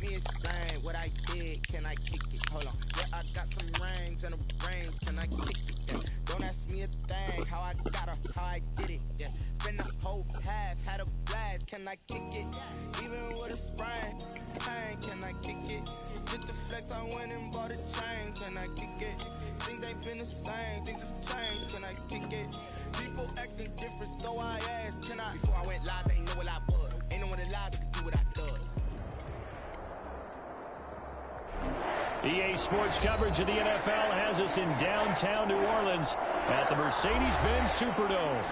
me explain what I did. Can I kick it? Hold on. Yeah, I got some rings and a range. Can I kick it? Yeah. Don't ask me a thing. How I got her, how I did it. Yeah. Spend the whole half, had a blast. Can I kick it? Even with a sprain, pain. Can I kick it? Just to flex, I went and bought a chain. Can I kick it? Things ain't been the same. Things have changed. Can I kick it? People acting different, so I asked, can I? Before I went live, ain't know what I was. Ain't no one alive that could do what I does. EA Sports coverage of the NFL has us in downtown New Orleans at the Mercedes-Benz Superdome.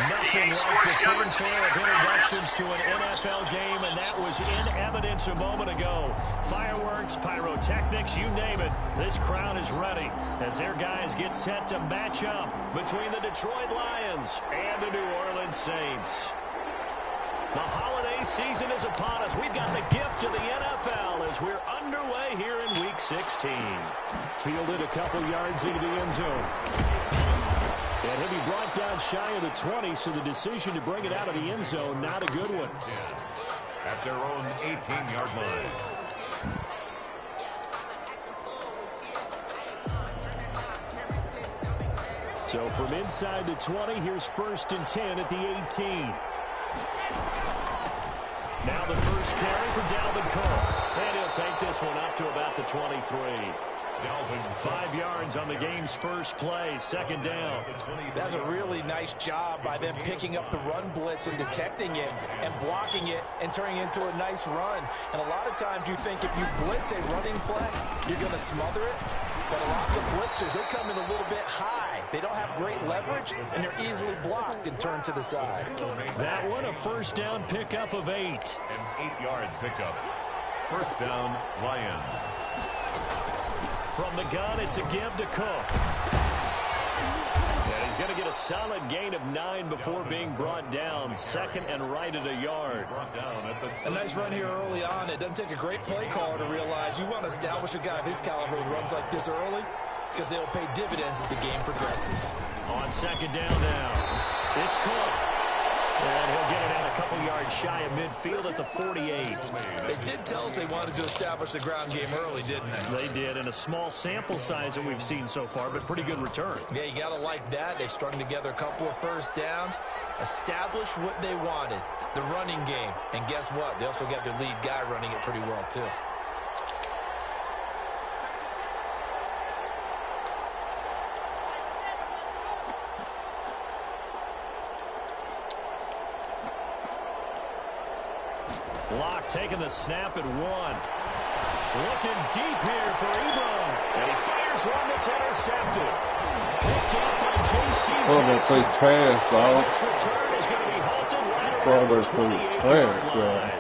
Nothing like the fanfare of introductions to an NFL game, and that was in evidence a moment ago. Fireworks, pyrotechnics, you name it. This crowd is ready as their guys get set to match up between the Detroit Lions and the New Orleans Saints. The holiday season is upon us. We've got the gift of the NFL as we're underway here in Week 16. Fielded a couple yards into the end zone. And he'll be brought down shy of the 20, so the decision to bring it out of the end zone, not a good one. At their own 18-yard line. So from inside the 20, here's 1st and 10 at the 18. Now the first carry for Dalvin Cook. And he'll take this one up to about the 23. Dalvin, 5 yards on the game's first play, 2nd down. That's a really nice job by them picking up the run blitz and detecting it and blocking it and turning it into a nice run. And a lot of times you think if you blitz a running play, you're going to smother it. But a lot of the blitzers, they come in a little bit high. They don't have great leverage, and they're easily blocked and turned to the side. That one, a first down pickup of 8. An 8-yard pickup. First down, Lions. From the gun, it's a give to Cook. And he's going to get a solid gain of 9 before being brought down. 2nd and right at a yard. A nice run here early on. It doesn't take a great play caller to realize you want to establish a guy of his caliber with runs like this early because they'll pay dividends as the game progresses. On 2nd down now, it's Cook. And he'll get it out a couple yards shy of midfield at the 48. They did tell us they wanted to establish the ground game early, didn't they? They did, in a small sample size that we've seen so far, but pretty good return. Yeah, you got to like that. They've strung together a couple of first downs, established what they wanted, the running game. And guess what? They also got their lead guy running it pretty well, too. Locke taking the snap at 1. Looking deep here for Ebron. And he fires one that's intercepted. Picked up by J.C. Jackson. Trash, dog. This return is going to be halted right around the 28-yard line.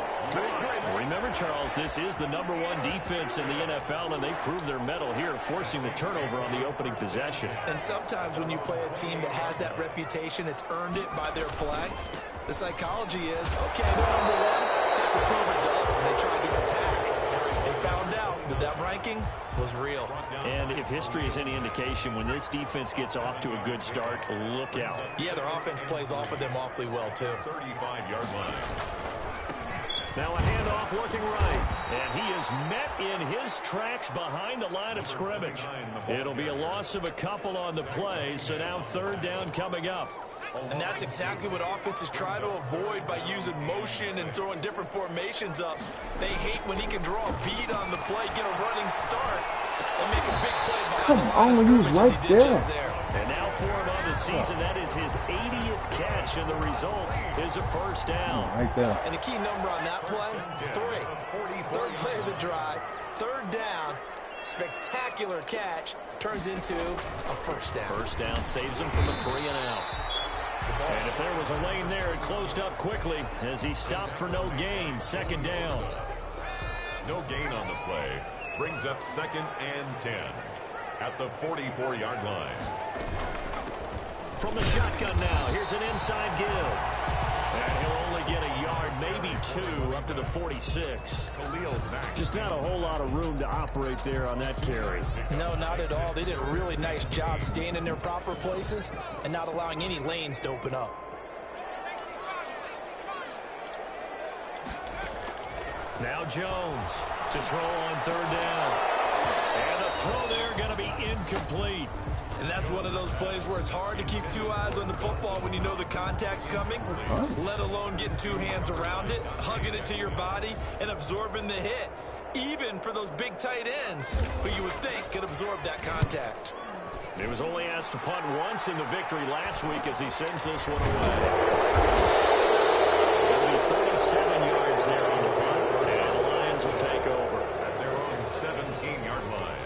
Remember, Charles, this is the #1 defense in the NFL, and they proved their mettle here, forcing the turnover on the opening possession. And sometimes when you play a team that has that reputation, it's earned it by their play. The psychology is, okay, they're #1. They have to prove it to us, and they tried to attack. They found out that that ranking was real. And if history is any indication, when this defense gets off to a good start, look out. Yeah, their offense plays off of them awfully well, too. 35-yard line. Now a handoff working right. And he is met in his tracks behind the line of scrimmage. It'll be a loss of a couple on the play, so now 3rd down coming up. And that's exactly what offenses try to avoid by using motion and throwing different formations up. They hate when he can draw a bead on the play, get a running start, and make a big play behind the line of scrimmage as he did just there. And now for him on the season, that is his 80th catch, and the result is a first down. Right there. And the key number on that play, 3. 3rd play of the drive, 3rd down, spectacular catch, turns into a first down. First down saves him from the 3 and out. And if there was a lane there, it closed up quickly as he stopped for no gain. 2nd down. No gain on the play. Brings up 2nd and 10 at the 44-yard line. From the shotgun now, here's an inside give. And he'll only get a yard, maybe 2, up to the 46. Just not a whole lot of room to operate there on that carry. No, not at all. They did a really nice job staying in their proper places and not allowing any lanes to open up. Now Jones to throw on third down. And the throw there going to be incomplete. And that's one of those plays where it's hard to keep two eyes on the football when you know the contact's coming, let alone getting two hands around it, hugging it to your body, and absorbing the hit, even for those big tight ends who you would think could absorb that contact. He was only asked to punt once in the victory last week as he sends this one away. It'll be 37 yards there on the punt, and the Lions will take over. At their own 17-yard line.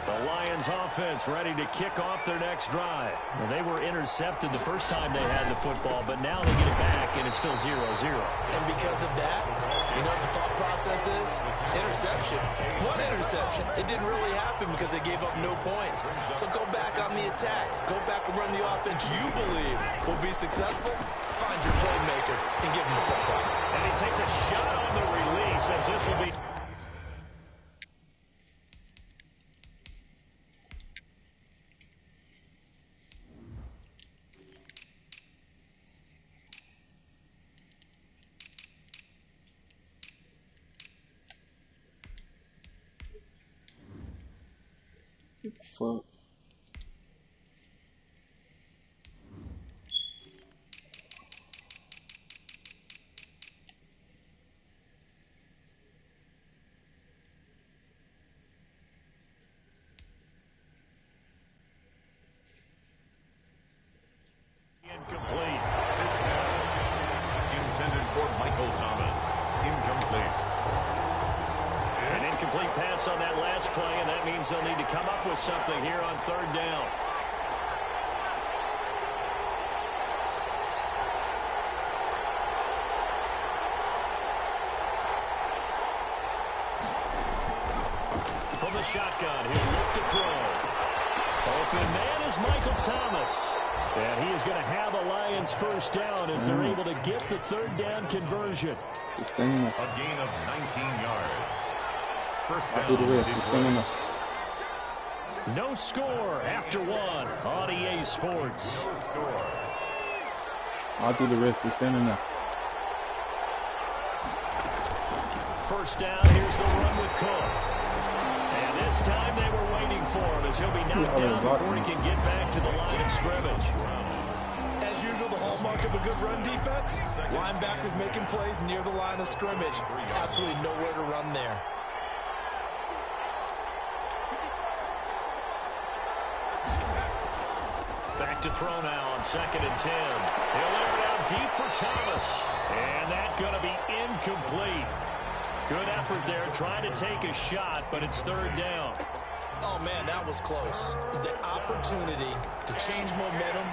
The Lions offense ready to kick off their next drive. Well, they were intercepted the first time they had the football, but now they get it back, and it's still 0-0. And because of that, you know what the thought process is? Interception. One interception. It didn't really happen because they gave up no points. So go back on the attack. Go back and run the offense you believe will be successful. Find your playmakers and give them the football. And he takes a shot on the release as this will be... Fuck. Incomplete. This pass intended for Michael Thomas. Incomplete. An incomplete pass on that last play, and that means they'll need to come up with something here on third down. From the shotgun, he'll look to throw. Open man is Michael Thomas. And he is going to have a Lions first down as they're able to get the third down conversion. A gain of 19 yards. First I'll do the rest. Just stand down. No score after one on EA Sports. No score. I'll do the rest. Just stand there. First down, here's the run with Cook. And this time they were waiting for him as he'll be knocked down before he can get back to the line of scrimmage. As usual, the hallmark of a good run defense, linebackers making plays near the line of scrimmage. Absolutely nowhere to run there. Back to throw now on 2nd and 10. He'll air it out deep for Thomas. And that's going to be incomplete. Good effort there, trying to take a shot, but it's third down. Oh, man, that was close. The opportunity to change momentum,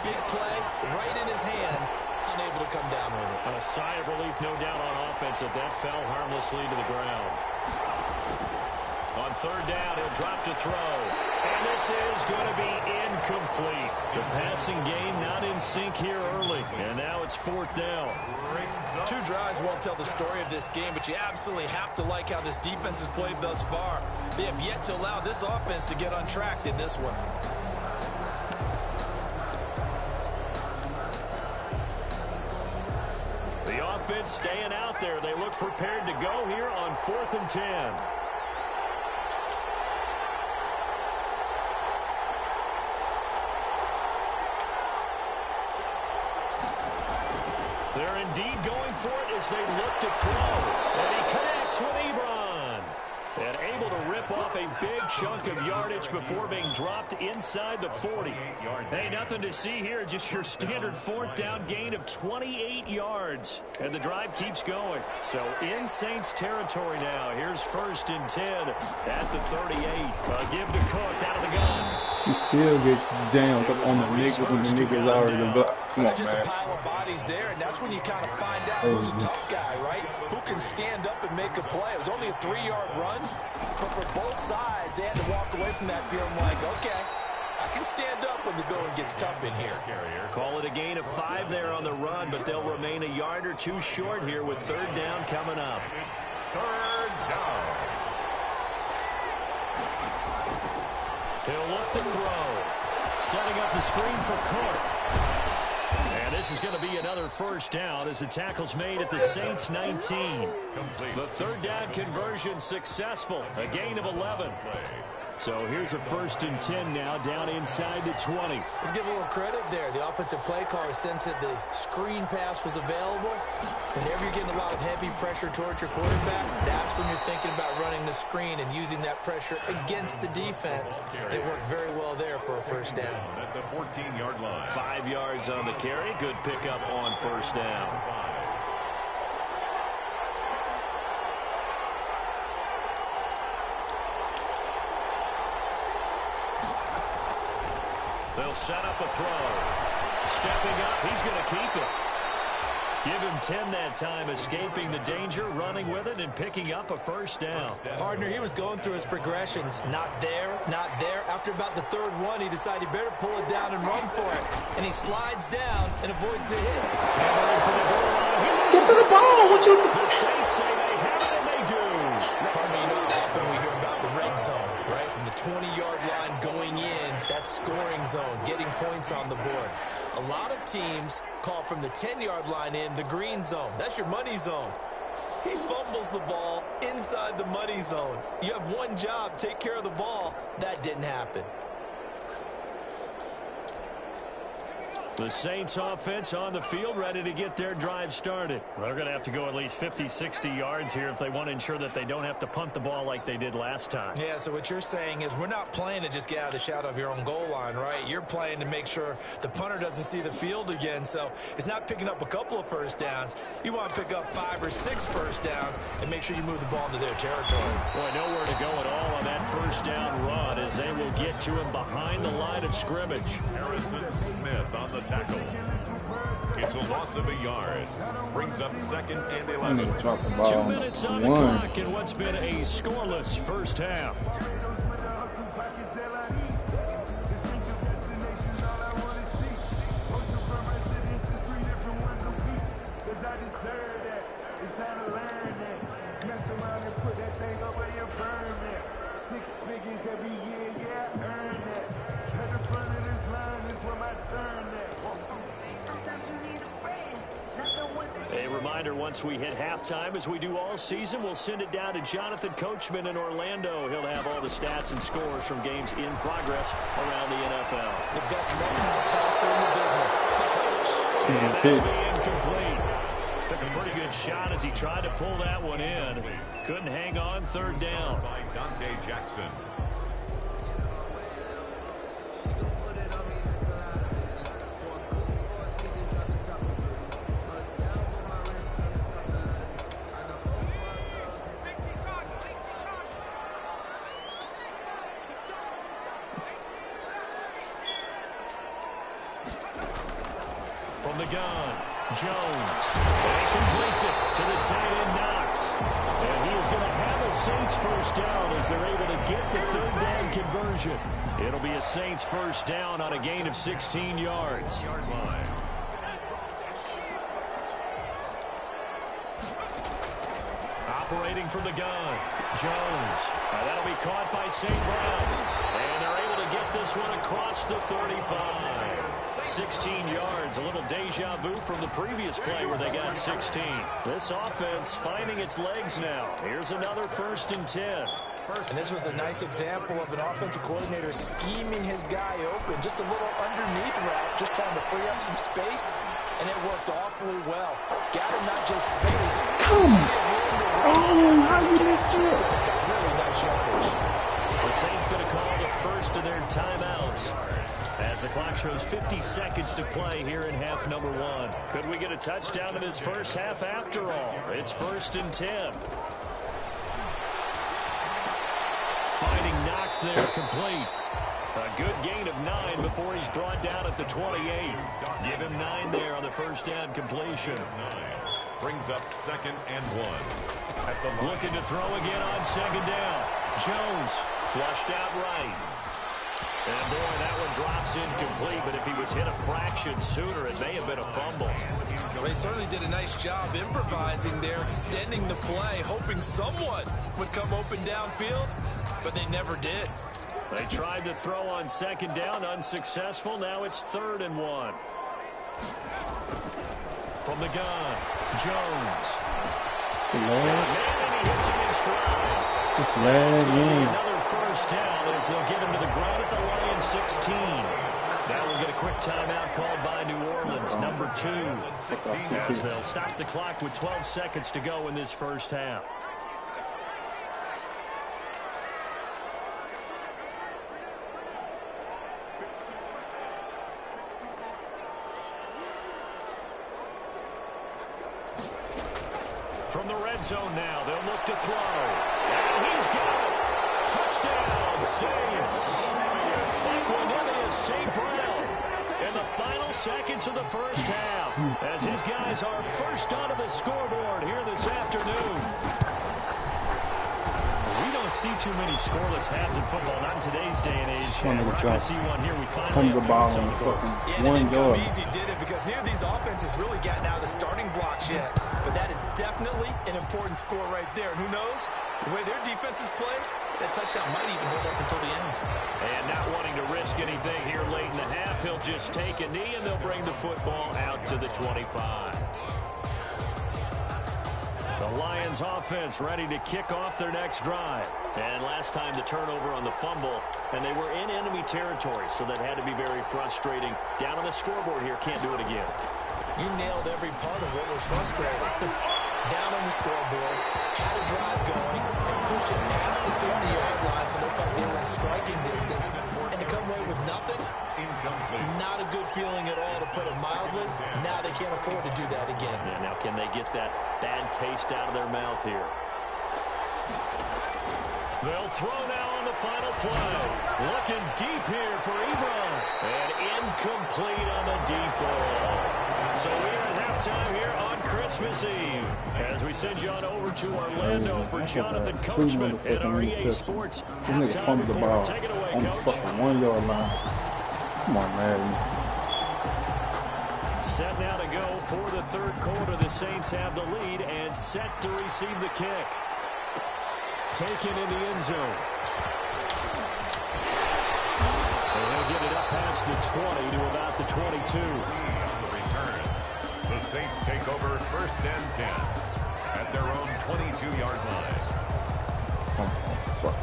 big play, right in his hands, unable to come down with it. A sigh of relief, no doubt, on offense that fell harmlessly to the ground. On third down, he'll drop to throw. And this is going to be incomplete. The passing game not in sync here early. And now it's fourth down. Two drives won't tell the story of this game, but you absolutely have to like how this defense has played thus far. They have yet to allow this offense to get untracked in this one. The offense staying out there. They look prepared to go here on 4th and 10. They're indeed going for it as they look to throw. And he connects with Ebron. And able to rip off a big chunk of yardage before being dropped inside the 40. Hey, nothing to see here. Just your standard 4th down gain of 28 yards. And the drive keeps going. So in Saints territory now. Here's 1st and 10 at the 38. Give to Cook out of the gun. You still get jammed up on the niggas when the niggas already blocked. Come on, Just a man. pile of bodies there, and that's when you kind of find out who's a tough guy, right? Who can stand up and make a play. It was only a 3-yard run, but for both sides, they had to walk away from that feeling like, okay, I can stand up when the going gets tough in here. Call it a gain of 5 there on the run, but they'll remain a yard or two short here with third down coming up. It's third down. He'll look to throw. Setting up the screen for Cook. And this is going to be another first down as the tackle's made at the Saints 19. The third down conversion successful, a gain of 11. So here's a 1st and 10 now, down inside the 20. Let's give a little credit there. The offensive play caller sensed that the screen pass was available. Whenever you're getting a lot of heavy pressure towards your quarterback, that's when you're thinking about running the screen and using that pressure against the defense. And it worked very well there for a first down. At the 14-yard line. 5 yards on the carry. Good pickup on first down. They'll set up a throw. Stepping up, he's going to keep it. Give him 10 that time, escaping the danger, running with it, and picking up a first down. Partner, he was going through his progressions. Not there, not there. After about the third one, he decided he better pull it down and run for it. And he slides down and avoids the hit. Hammering for the goal line. Get to the ball. What you? The Saints say they have it, and they do. Pardon me, you know how often we hear about the red zone, right? From the 20-yard line going in, that scoring zone, getting points on the board. A lot of teams call from the 10-yard line in the green zone. That's your money zone. He fumbles the ball inside the money zone. You have one job, take care of the ball. That didn't happen. The Saints offense on the field, ready to get their drive started. They're going to have to go at least 50, 60 yards here if they want to ensure that they don't have to punt the ball like they did last time. Yeah, so what you're saying is we're not playing to just get out of the shadow of your own goal line, right? You're playing to make sure the punter doesn't see the field again. So it's not picking up a couple of first downs. You want to pick up 5 or 6 first downs and make sure you move the ball into their territory. Boy, nowhere to go at all on that first down run as they will get to him behind the line of scrimmage. Harrison Smith on the tackle. It's a loss of a yard. Brings up 2nd and 11. 2 minutes on the clock in what's been a scoreless first half. A reminder, once we hit halftime, as we do all season, we'll send it down to Jonathan Coachman in Orlando. He'll have all the stats and scores from games in progress around the NFL. The best multitasker in the business, the coach. And that'll be incomplete. Took a pretty good shot as he tried to pull that one in. Couldn't hang on, 3rd down. By Dante Jackson. From the gun, Jones. And he completes it to the tight end, Knox. And he is going to have a Saints first down as they're able to get the 3rd down conversion. It'll be a Saints first down on a gain of 16 yards. Operating from the gun, Jones. That'll be caught by St. Brown. And they're able to get this one across the 35. 16 yards, a little deja vu from the previous play where they got 16. This offense finding its legs now. Here's another 1st and 10. And this was a nice example of an offensive coordinator scheming his guy open. Just a little underneath route, just trying to free up some space. And it worked awfully well. Got him not just space. How you missed it? Really nice yardage. The Saints going to call the first of their timeouts as the clock shows 50 seconds to play here in half number 1. Could we get a touchdown in this first half after all? It's 1st and 10. Finding Knox there, complete. A good gain of 9 before he's brought down at the 28. Give him 9 there on the first down completion. Brings up 2nd and 1. Looking to throw again on 2nd down. Jones flushed out right. And boy, that one drops incomplete, but if he was hit a fraction sooner, it may have been a fumble. Well, they certainly did a nice job improvising there, extending the play, hoping someone would come open downfield, but they never did. They tried to throw on 2nd down, unsuccessful. Now it's 3rd and 1. From the gun, Jones. Lag. He hits him in stride. It's It's lag going to be in. another first down as they'll get him to the ground at the Lions 16. Now we'll get a quick timeout called by New Orleans, number 2. As they'll stop the clock with 12 seconds to go in this first half. From the red zone now, they'll look to throw. And he's got it. Touchdown, Saints. Equanimous St. Brown in the final seconds of the first half as his guys are first onto the scoreboard here this afternoon. We don't see too many scoreless halves in football, not in today's day and age. We're not going to see one here. We finally have points on the board. Yeah, it didn't come easy, did it? Because neither of these offenses really gotten out of the starting blocks yet. But that is definitely an important score right there. And who knows? The way their defenses play, that touchdown might even hold up until the end. And not wanting to risk anything here late in the half, he'll just take a knee, and they'll bring the football out to the 25. The Lions offense ready to kick off their next drive. And last time the turnover on the fumble, and they were in enemy territory, so that had to be very frustrating. Down on the scoreboard here, can't do it again. You nailed every part of what was frustrating. Down on the scoreboard, had a drive going, and pushed it past the 50-yard line, so it looked like they were in striking distance. And to come away with nothing, not a good feeling at all, to put it mildly. Now they can't afford to do that again. Yeah, now can they get that bad taste out of their mouth here? They'll throw now on the final play. Looking deep here for Ebron. And incomplete on the deep ball. So we are at halftime here on Christmas Eve as we send you on over to Orlando for Jonathan Coachman at our EA Sports halftime report. Take it away, Coach. 1 yard line. Come on, man. Set now to go for the third quarter. The Saints have the lead and set to receive the kick. Taken in the end zone. And he'll get it up past the 20 to about the 22. Return. The Saints take over first and 10 at their own 22-yard line. Oh, fuck.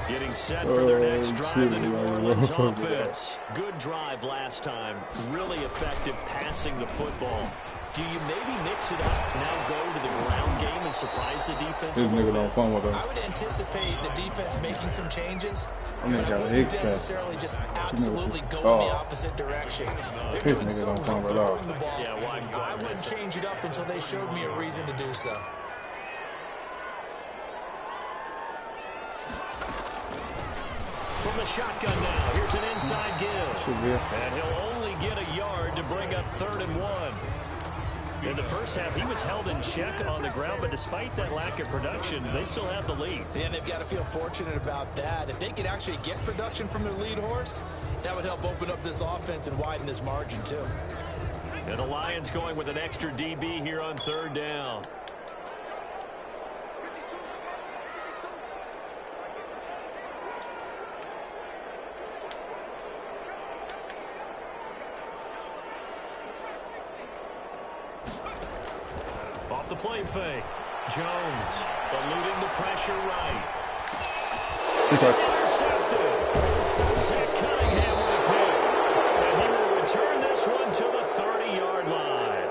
Getting set for their next drive, the New Orleans offense. Good drive last time. Really effective passing the football. Do you maybe mix it up, now go to the ground game and surprise the defense? This nigga don't fun with us. I would anticipate the defense making some changes, I mean, but I wouldn't necessarily just absolutely go in the opposite direction. They're doing so well throwing the ball. Yeah, I wouldn't change it up until they showed me a reason to do so. From the shotgun now, here's an inside give. And he'll only get a yard to bring up 3rd and 1. In the first half, he was held in check on the ground, but despite that lack of production, they still have the lead. And they've got to feel fortunate about that. If they could actually get production from their lead horse, that would help open up this offense and widen this margin too. And the Lions going with an extra DB here on 3rd down. Off the play fake. Jones eluding the pressure right. It's intercepted. Zach Cunningham with a pick. And he will return this one to the 30-yard line.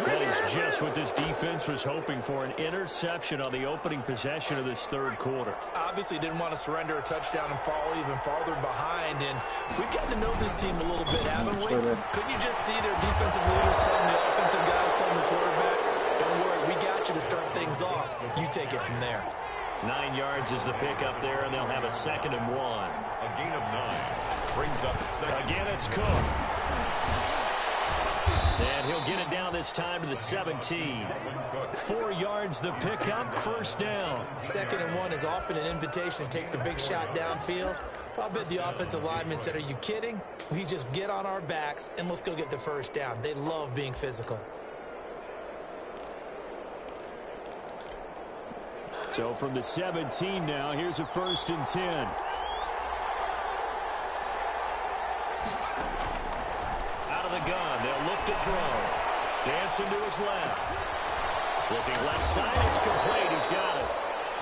That is just what this defense was hoping for, an interception on the opening possession of this third quarter. Obviously didn't want to surrender a touchdown and fall even farther behind, and we've gotten to know this team a little bit, haven't we? Couldn't you just see their defensive leaders telling the offensive guys, telling the quarterback, don't worry, we got you to start things off. You take it from there. 9 yards is the pick up there, and they'll have a 2nd and 1. A gain of 9 brings up second. Again, it's Cook. And he'll get it down this time to the 17. 4 yards the pickup, 1st down. 2nd and 1 is often an invitation to take the big shot downfield. I bet the offensive lineman said, are you kidding? We just get on our backs and let's go get the 1st down. They love being physical. So from the 17 now, here's a 1st and 10. look to throw. Dancing to his left. Looking left side, it's complete. He's got it.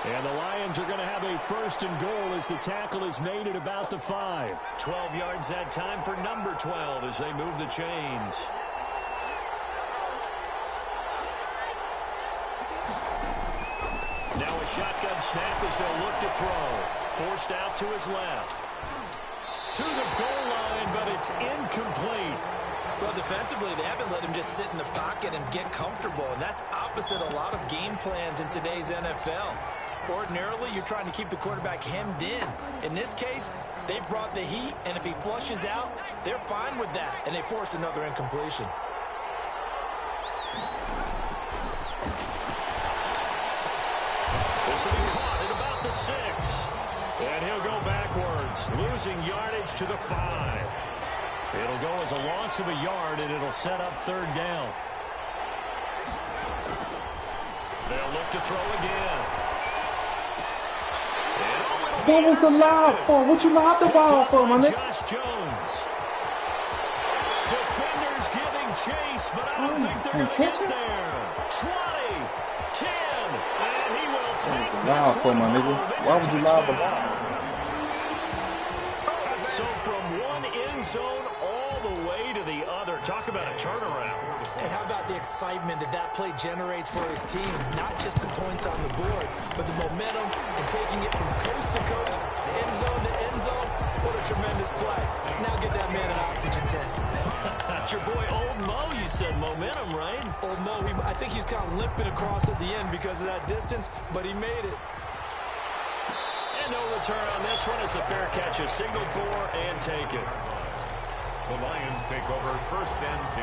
And the Lions are going to have a first and goal as the tackle is made at about the 5. 12 yards that time for number 12 as they move the chains. Now a shotgun snap as they'll look to throw. Forced out to his left. To the goal line, but it's incomplete. Well, defensively, they haven't let him just sit in the pocket and get comfortable, and that's opposite a lot of game plans in today's NFL. Ordinarily, you're trying to keep the quarterback hemmed in. In this case, they brought the heat, and if he flushes out, they're fine with that, and they force another incompletion. This will be caught at about the 6. And he'll go backwards, losing yardage to the 5. It'll go as a loss of a yard, and it'll set up third down. They'll look to throw again. What was allowed for? What you lobbed the ball for, my nigga? Josh Jones. Defenders giving chase, but I don't think they're going to get there. 20, 10, and he will take this for, my nigga. Why would you lob the ball? So from one end zone all the way to the other. Talk about a turnaround. And how about the excitement that that play generates for his team? Not just the points on the board, but the momentum and taking it from coast to coast, end zone to end zone. What a tremendous play. Now get that man an oxygen tent. That's your boy Old Mo. You said momentum, right? Old Mo, I think he's kind of limping across at the end because of that distance, but he made it. And no return on this one as the fair catch is signaled for and taken. The Lions take over first and 10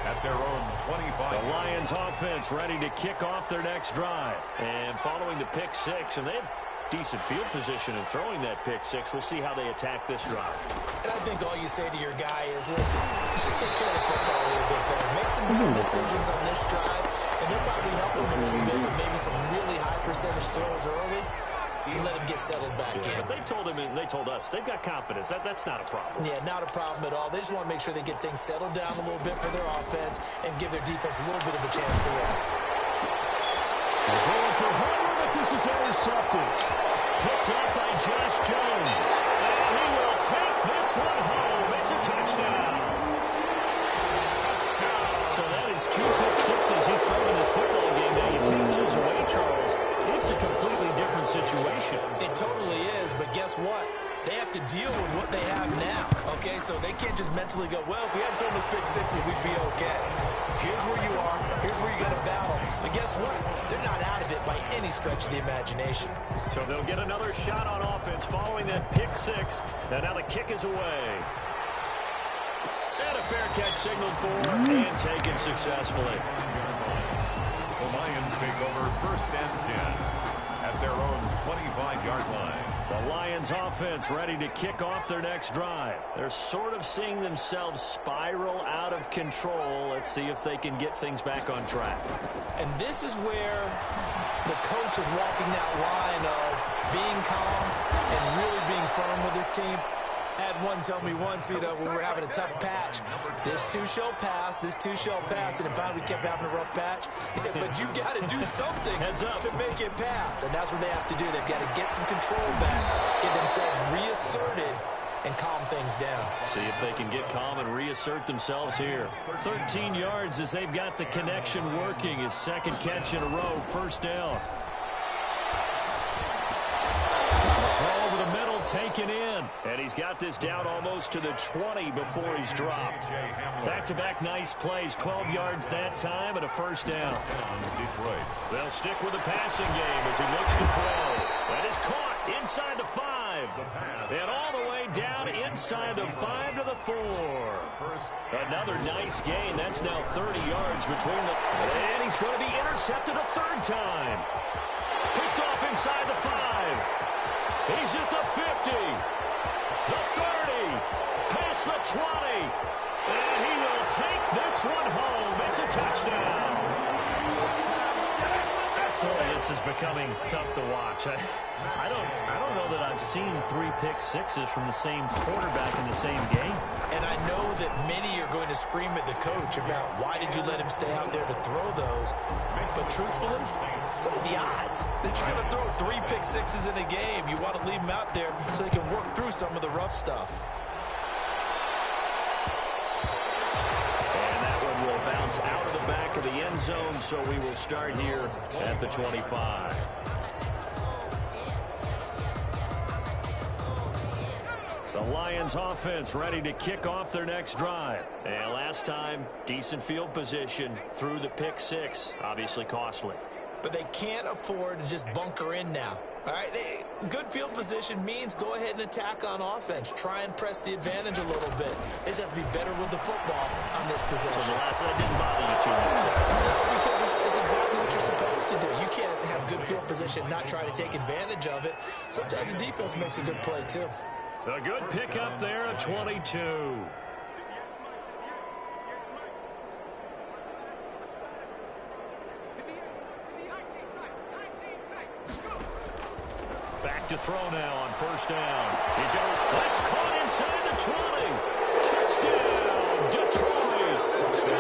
at their own 25. The Lions offense ready to kick off their next drive. And following the pick 6, and they have decent field position in throwing that pick 6. We'll see how they attack this drive. And I think all you say to your guy is, listen, let's just take care of the football a little bit better. Make some good decisions on this drive, and they'll probably help him a little bit with maybe some really high percentage throws early to let him get settled back in. But they told him, and they told us, they've got confidence. That's not a problem. Yeah, not a problem at all. They just want to make sure they get things settled down a little bit for their offense and give their defense a little bit of a chance to rest. Going for Hunter, but this is intercepted. Picked up by Josh Jones. And he will take this one home. It's a touchdown. So that is 2 pick 6s he's thrown in this football game. Now you take those away, Charles. It's a completely different situation. It totally is, but guess what? They have to deal with what they have now, okay? So they can't just mentally go, well, if we hadn't thrown those pick 6s, we'd be okay. Here's where you are. Here's where you're going to battle. But guess what? They're not out of it by any stretch of the imagination. So they'll get another shot on offense following that pick 6. And now the kick is away. And a fair catch signaled for and taken successfully. The Lions take over first and 10 at their own 25-yard line. The Lions offense ready to kick off their next drive. They're sort of seeing themselves spiral out of control. Let's see if they can get things back on track. And this is where the coach is walking that line of being calm and really being firm with his team. I had one tell me once, when we were having a tough patch, this too shall pass, this too shall pass, and then finally we kept having a rough patch. He said, but you got to do something to make it pass, and that's what they have to do. They've got to get some control back, get themselves reasserted, and calm things down. See if they can get calm and reassert themselves here. 13 yards as they've got the connection working. His second catch in a row, first down. Throw over the middle, taken in. And he's got this down almost to the 20 before he's dropped. Back-to-back nice plays, 12 yards that time and a first down. Detroit. They'll stick with the passing game as he looks to throw. That is caught inside the 5. And all the way down inside the 5 to the 4. Another nice gain. That's now 30 yards between the... And he's going to be intercepted a third time. Picked off inside the 5. He's at the 50, the 30, past the 20, and he will take this one home. It's a touchdown. This is becoming tough to watch. I don't know that I've seen 3 pick sixes from the same quarterback in the same game. And I know that many are going to scream at the coach about why did you let him stay out there to throw those. But truthfully, what are the odds that you're going to throw 3 pick sixes in a game? You want to leave them out there so they can work through some of the rough stuff. Will bounce out of the back of the end zone, so we will start here at the 25. The Lions offense ready to kick off their next drive. And last time, decent field position through the pick 6, obviously costly. But they can't afford to just bunker in now. All right, good field position means go ahead and attack on offense. Try and press the advantage a little bit. They just have to be better with the football on this possession. So the last one didn't bother you too much. No, because it's exactly what you're supposed to do. You can't have good field position, not try to take advantage of it. Sometimes the defense makes a good play, too. A good pickup there at 22. Back to throw now on first down. He's got that's caught inside the 20. Touchdown, Detroit.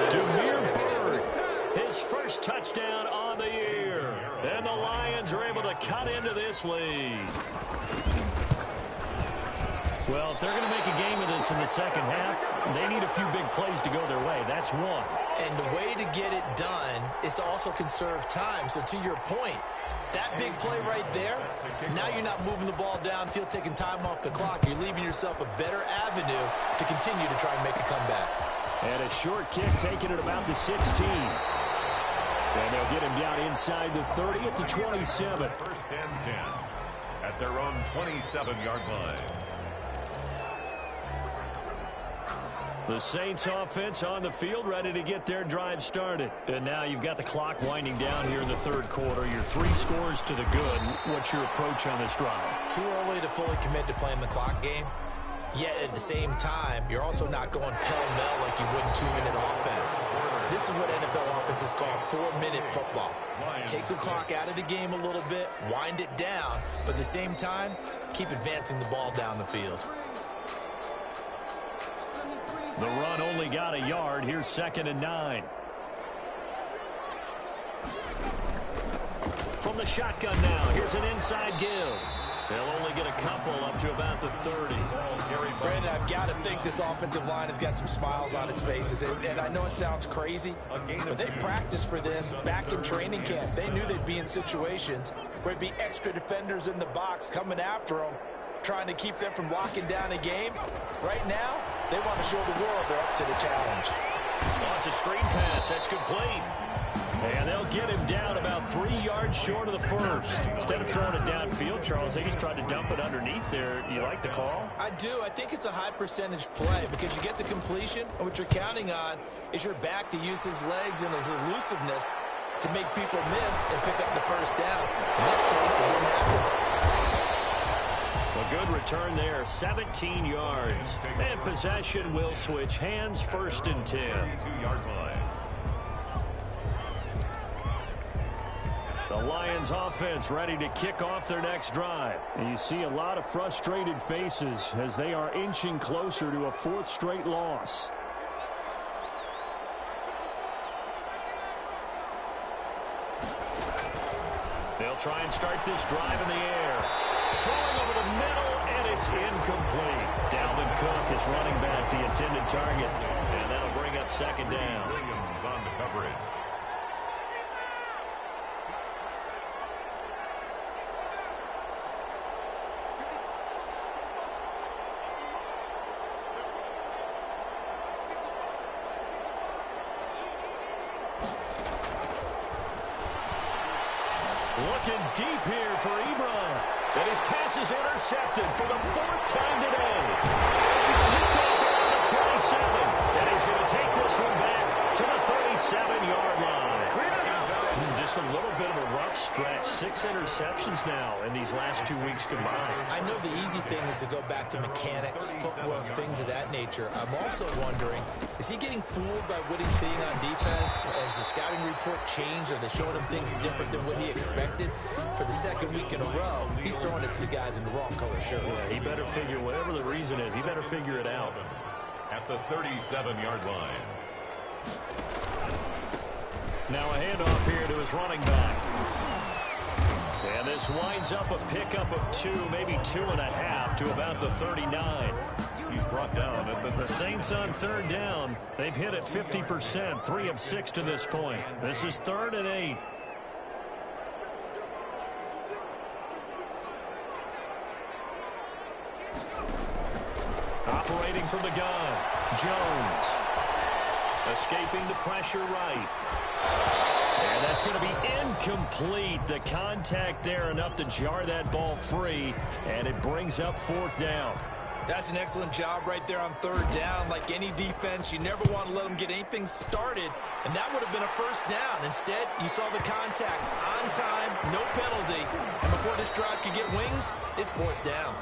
Demir Bird, his first touchdown on the year. And the Lions are able to cut into this lead. Well, if they're going to make a game of this in the second half, they need a few big plays to go their way. That's one. And the way to get it done is to also conserve time. So to your point, that big play right there, now you're not moving the ball downfield, taking time off the clock. You're leaving yourself a better avenue to continue to try and make a comeback. And a short kick taken at about the 16. And they'll get him down inside the 30 at the 27. First and 10 at their own 27-yard line. The Saints offense on the field ready to get their drive started. And now you've got the clock winding down here in the third quarter. You're 3 scores to the good. What's your approach on this drive? Too early to fully commit to playing the clock game. Yet at the same time, you're also not going pell-mell like you would in 2-minute offense. This is what NFL offenses call 4-minute football. Take the clock out of the game a little bit, wind it down, but at the same time, keep advancing the ball down the field. The run only got a yard. Here's 2nd and 9. From the shotgun now, here's an inside give. They'll only get a couple up to about the 30. Brandon, I've got to think this offensive line has got some smiles on its faces. And I know it sounds crazy, but they practiced for this back in training camp. They knew they'd be in situations where there'd be extra defenders in the box coming after them, trying to keep them from locking down a game. Right now, they want to show the world they're up to the challenge. Oh, it's a screen pass. That's complete. And they'll get him down about 3 yards short of the first. Instead of throwing it downfield, Charles, they just tried to dump it underneath there. You like the call? I do. I think it's a high percentage play because you get the completion, and what you're counting on is your back to use his legs and his elusiveness to make people miss and pick up the first down. In this case, it didn't happen. A good return there, 17 yards. And possession will switch hands, 1st and 10. 22-yard line. The Lions offense ready to kick off their next drive. And you see a lot of frustrated faces as they are inching closer to a 4th straight loss. They'll try and start this drive in the air. Throwing over the middle, and it's incomplete. Dalvin Cook is running back the intended target, and that'll bring up 2nd down. Williams on the coverage. Looking deep here for Ebron. And his pass is intercepted for the 4th time today. Picked off around the 27. And he's going to take this one back to the 37-yard line. Just just a little bit of a rough stretch. 6 interceptions now in these last 2 weeks combined. I know the easy thing is to go back to mechanics, footwork, things of that nature. I'm also wondering, is he getting fooled by what he's seeing on defense? Has the scouting report changed? Are they showing him things different than what he expected? For the second week in a row, he's throwing it to the guys in the wrong color shirts. Yeah, he better figure, whatever the reason is, he better figure it out. At the 37-yard line. Now a handoff here to his running back. And this winds up a pickup of 2, maybe 2.5 to about the 39. He's brought down at The Saints on 3rd down. They've hit it 50%, 3 of 6 to this point. This is 3rd and 8. Operating from the gun, Jones. Escaping the pressure right. And that's going to be incomplete. The contact there enough to jar that ball free, and it brings up 4th down. That's an excellent job right there on 3rd down. Like any defense, you never want to let them get anything started, and that would have been a 1st down. Instead, you saw the contact on time, no penalty. And before this drive could get wings, it's 4th down.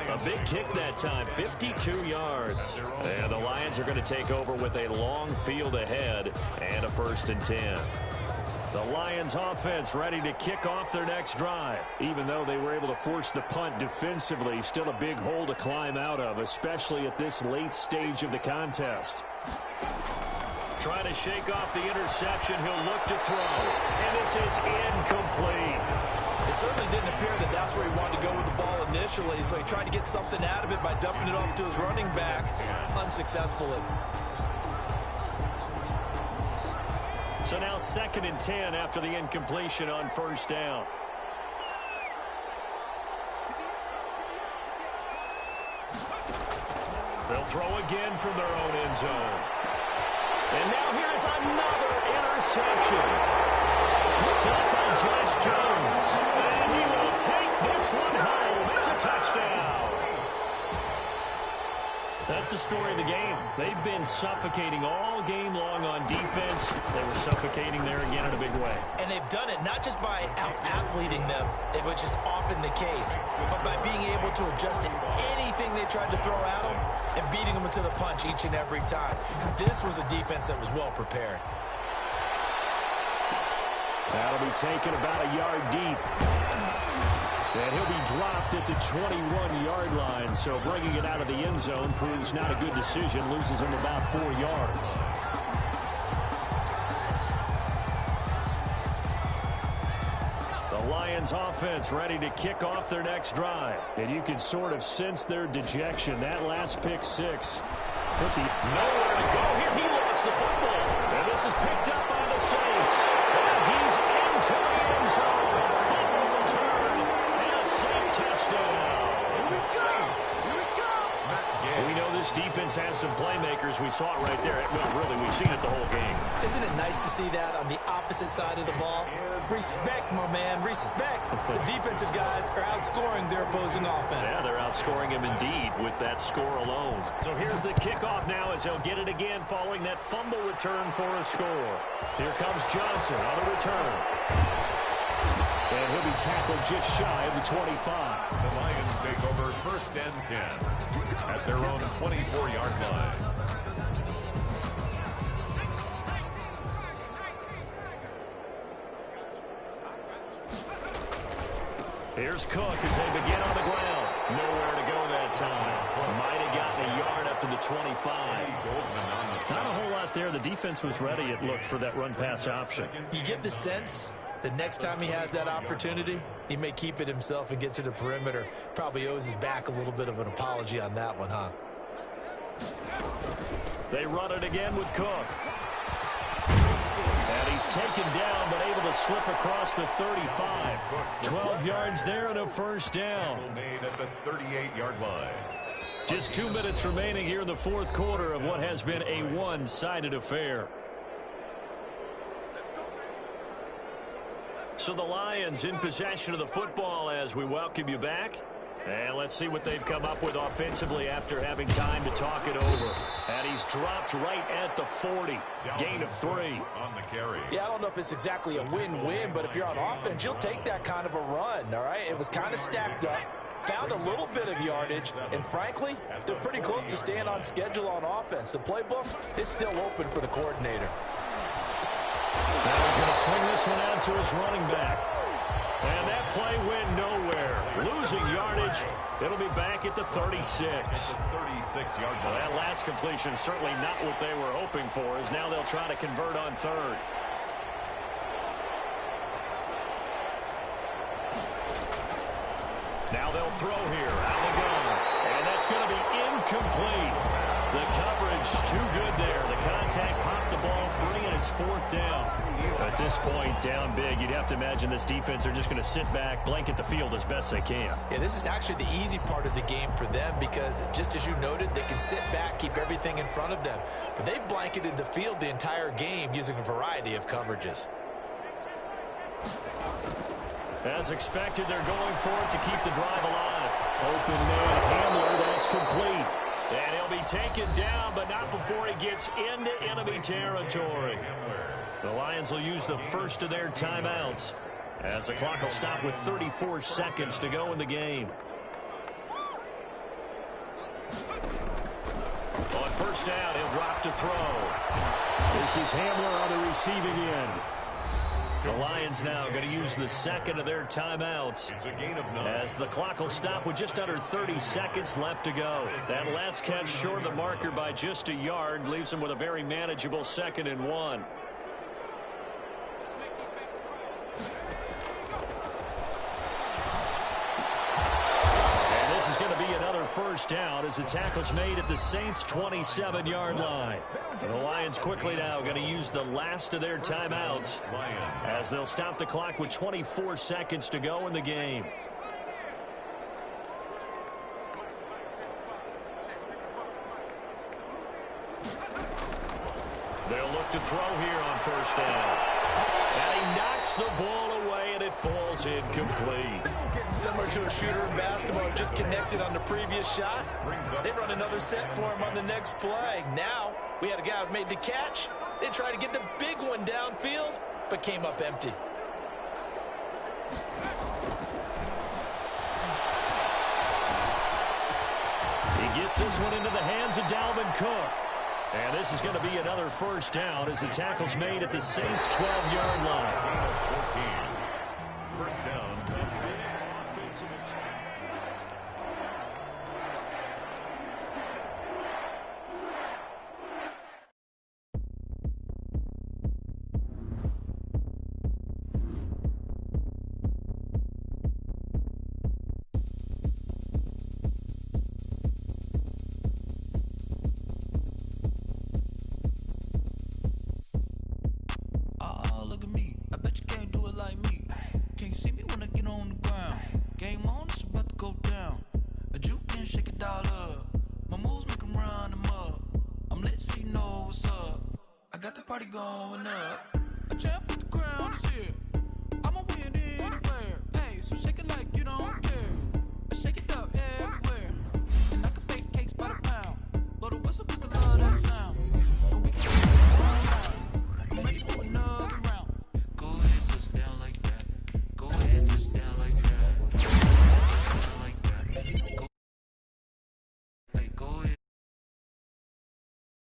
A big kick that time, 52 yards. And the Lions are going to take over with a long field ahead and a 1st and 10. The Lions offense ready to kick off their next drive. Even though they were able to force the punt defensively, still a big hole to climb out of, especially at this late stage of the contest. Trying to shake off the interception, he'll look to throw. And this is incomplete. It certainly didn't appear that that's where he wanted to go with the ball initially, so he tried to get something out of it by dumping it off to his running back unsuccessfully. So now 2nd and 10 after the incompletion on 1st down. They'll throw again from their own end zone. And now here's another interception. Picked up by Josh Jones. And he will take this one home. It's a touchdown. That's the story of the game. They've been suffocating all game long on defense. They were suffocating there again in a big way. And they've done it not just by out-athleting them, which is often the case, but by being able to adjust to anything they tried to throw at them and beating them into the punch each and every time. This was a defense that was well prepared. That'll be taken about a yard deep. And he'll be dropped at the 21-yard line, so bringing it out of the end zone proves not a good decision, loses him about 4 yards. The Lions offense ready to kick off their next drive. And you can sort of sense their dejection. That last pick 6 put the nowhere to go here. He lost the football. And this is picked up by the Saints. And he's into the end zone. Fumble return. Touchdown. Here we go. Here we go. We know this defense has some playmakers. We saw it right there. Well, really, we've seen it the whole game. Isn't it nice to see that on the opposite side of the ball? Respect, my man. Respect. The defensive guys are outscoring their opposing offense. Yeah, they're outscoring him indeed with that score alone. So here's the kickoff now as he'll get it again following that fumble return for a score. Here comes Johnson on the return. And he'll be tackled just shy of the 25. The Lions take over 1st and 10 at their own 24-yard line. Here's Cook as they begin on the ground. Nowhere to go that time. Might have gotten a yard up to the 25. Not a whole lot there. The defense was ready, it looked, for that run-pass option. You get the sense that next time he has that opportunity, he may keep it himself and get to the perimeter. Probably owes his back a little bit of an apology on that one, huh? They run it again with Cook. And he's taken down, but able to slip across the 35. 12 yards there and a 1st down. Made at the 38-yard line. Just 2 minutes remaining here in the 4th quarter of what has been a one-sided affair. So the Lions in possession of the football as we welcome you back. And let's see what they've come up with offensively after having time to talk it over. And he's dropped right at the 40. Gain of 3. On the carry. Yeah, I don't know if it's exactly a win-win, but if you're on offense, you'll take that kind of a run, all right? It was kind of stacked up, found a little bit of yardage, and frankly, they're pretty close to staying on schedule on offense. The playbook is still open for the coordinator. Now he's going to swing this one out to his running back. And that play went nowhere. Losing yardage. It'll be back at the 36. 36-yard line. Well, that last completion certainly not what they were hoping for, as now they'll try to convert on 3rd. Now they'll throw here. Out they go. And that's going to be incomplete. The coverage too good there. The contact popped the ball free, and it's 4th down. At this point, down big, you'd have to imagine this defense are just going to sit back, blanket the field as best they can. Yeah, this is actually the easy part of the game for them because, just as you noted, they can sit back, keep everything in front of them. But they've blanketed the field the entire game using a variety of coverages. As expected, they're going for it to keep the drive alive. Open man, Hamler, that's complete. And he'll be taken down, but not before he gets into enemy territory. The Lions will use the first of their timeouts as the clock will stop with 34 seconds to go in the game. On 1st down, he'll drop to throw. This is Hamler on the receiving end. The Lions now going to use the second of their timeouts It's a gain of 9. as the clock will stop with just under 30 seconds left to go. That last catch short of the marker by just a yard leaves them with a very manageable 2nd and 1. And this is going to be another 1st down as the tackle's made at the Saints' 27-yard line. The Lions quickly now going to use the last of their timeouts as they'll stop the clock with 24 seconds to go in the game. They'll look to throw here on 1st down. And he knocks the ball away, and it falls incomplete. Similar to a shooter in basketball, just connected on the previous shot. They run another set for him on the next play. Now, we had a guy who made the catch. They tried to get the big one downfield, but came up empty. He gets this one into the hands of Dalvin Cook. And this is going to be another 1st down as the tackle's made at the Saints' 12-yard line. 14. 1st down. Party going up. A champ